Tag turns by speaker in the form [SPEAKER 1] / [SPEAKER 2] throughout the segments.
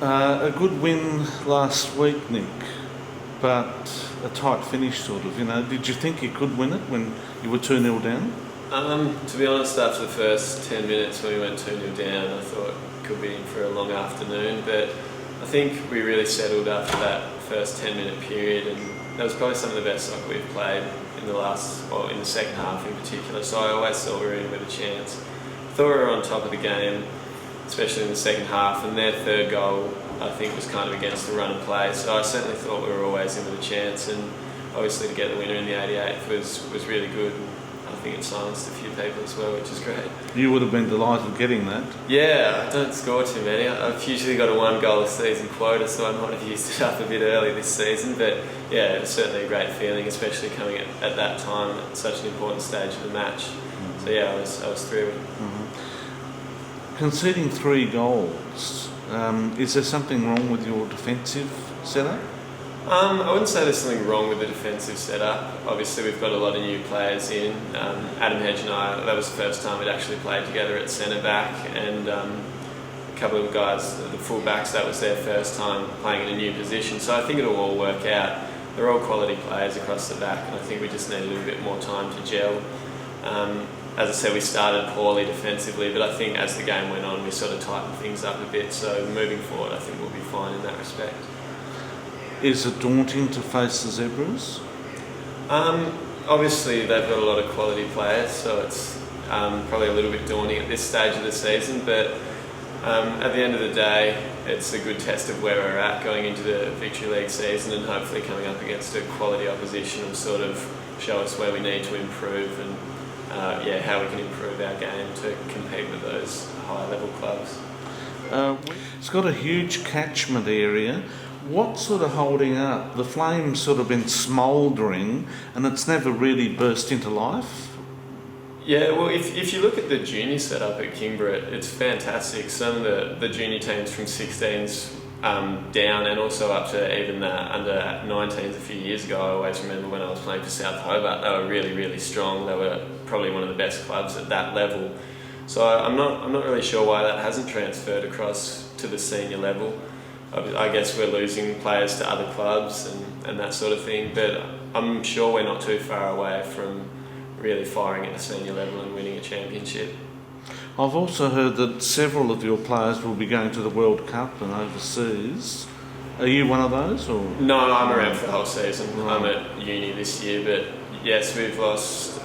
[SPEAKER 1] A good win last week, Nick, but a tight finish, sort of. Did you think you could win it when you were 2-0 down?
[SPEAKER 2] To be honest, after the first 10 minutes when we went 2-0 down, I thought it could be in for a long afternoon, but I think we really settled after that first 10-minute period, and that was probably some of the best soccer we've played in the second half in particular, so I always thought we were in with a chance. I thought we were on top of the game, especially in the second half, and their third goal I think was kind of against the run and play, so I certainly thought we were always in with a chance, and obviously to get the winner in the 88th was really good, and I think it silenced a few people as well, which is great.
[SPEAKER 1] You would have been delighted getting that.
[SPEAKER 2] Yeah, I don't score too many. I've usually got a 1 goal a season quota, so I might have used it up a bit early this season, but yeah, it was certainly a great feeling, especially coming at that time at such an important stage of the match. So yeah, I was thrilled.
[SPEAKER 1] Conceding 3 goals, is there something wrong with your defensive setup?
[SPEAKER 2] I wouldn't say there's something wrong with the defensive setup. Obviously, we've got a lot of new players in. Adam Hedge and I, that was the first time we'd actually played together at centre back, and a couple of guys, the full backs, that was their first time playing in a new position. So I think it'll all work out. They're all quality players across the back, and I think we just need a little bit more time to gel. As I said, we started poorly defensively, but I think as the game went on, we sort of tightened things up a bit. So moving forward, I think we'll be fine in that respect.
[SPEAKER 1] Is it daunting to face the Zebras?
[SPEAKER 2] Obviously, they've got a lot of quality players, so it's probably a little bit daunting at this stage of the season. But at the end of the day, it's a good test of where we're at going into the Victory League season, and hopefully coming up against a quality opposition will sort of show us where we need to improve and how we can improve our game to compete with those high-level clubs.
[SPEAKER 1] It's got a huge catchment area. What's sort of holding up? The flame's sort of been smouldering and it's never really burst into life?
[SPEAKER 2] Yeah, well, if you look at the junior setup at Kingborough, it's fantastic. Some of the junior teams from 16s down and also up to even under 19s a few years ago. I always remember when I was playing for South Hobart, they were really, really strong. They were probably one of the best clubs at that level. So I'm not really sure why that hasn't transferred across to the senior level. I guess we're losing players to other clubs and that sort of thing, but I'm sure we're not too far away from really firing at the senior level and winning a championship.
[SPEAKER 1] I've also heard that several of your players will be going to the World Cup and overseas. Are you one of those? Or?
[SPEAKER 2] No, I'm around for the whole season. Right. I'm at uni this year, but yes, we've lost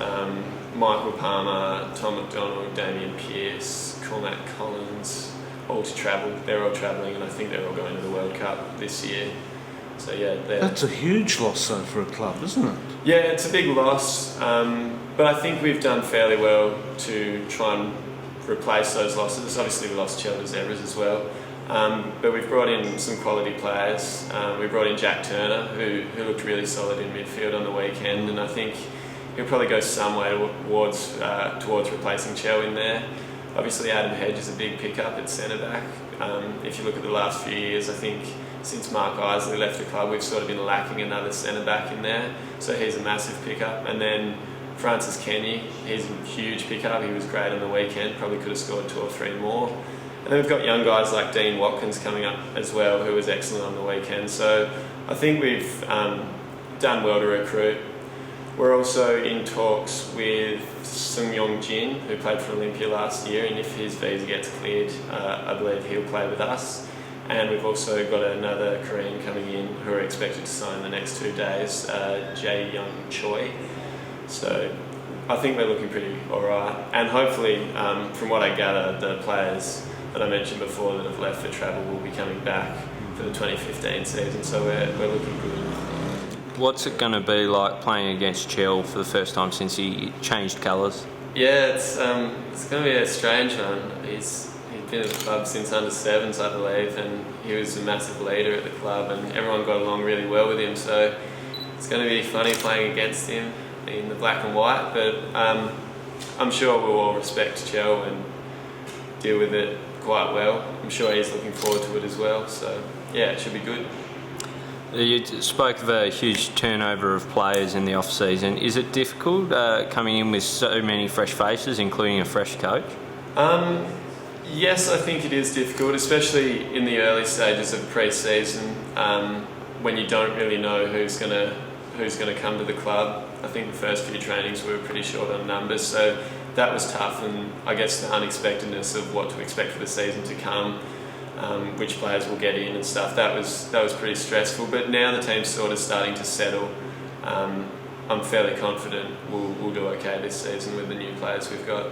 [SPEAKER 2] Michael Palmer, Tom McDonald, Damien Pearce, Cormac Collins, all to travel. They're all travelling, and I think they're all going to the World Cup this year. So yeah,
[SPEAKER 1] that's a huge loss though for a club, isn't it?
[SPEAKER 2] Yeah, it's a big loss, but I think we've done fairly well to try and replace those losses. Obviously, we lost Cheltenham Zebras as well, but we've brought in some quality players. We brought in Jack Turner, who looked really solid in midfield on the weekend, and I think he'll probably go some way towards replacing Chell in there. Obviously, Adam Hedge is a big pickup at centre back. If you look at the last few years, I think since Mark Isley left the club, we've sort of been lacking another centre back in there. So he's a massive pickup. And then Francis Kenny, he's a huge pickup. He was great on the weekend, probably could have scored 2 or 3 more. And then we've got young guys like Dean Watkins coming up as well, who was excellent on the weekend. So I think we've done well to recruit. We're also in talks with Sung Yong Jin, who played for Olympia last year, and if his visa gets cleared, I believe he'll play with us. And we've also got another Korean coming in who are expected to sign in the next 2 days, Jae Young Choi. So I think we're looking pretty alright. And hopefully, from what I gather, the players that I mentioned before that have left for travel will be coming back for the 2015 season, so we're looking good.
[SPEAKER 3] What's it going to be like playing against Chell for the first time since he changed colours?
[SPEAKER 2] Yeah, it's going to be a strange one. He's been at the club since under 7s, I believe, and he was a massive leader at the club, and everyone got along really well with him. So it's going to be funny playing against him in the black and white. But I'm sure we'll all respect Chell and deal with it quite well. I'm sure he's looking forward to it as well. So yeah, it should be good.
[SPEAKER 3] You spoke of a huge turnover of players in the off-season. Is it difficult coming in with so many fresh faces, including a fresh coach?
[SPEAKER 2] Yes, I think it is difficult, especially in the early stages of pre-season, when you don't really know who's gonna come to the club. I think the first few trainings we were pretty short on numbers, so that was tough, and I guess the unexpectedness of what to expect for the season to come, which players will get in and stuff. That was pretty stressful. But now the team's sort of starting to settle. I'm fairly confident we'll do okay this season with the new players we've got.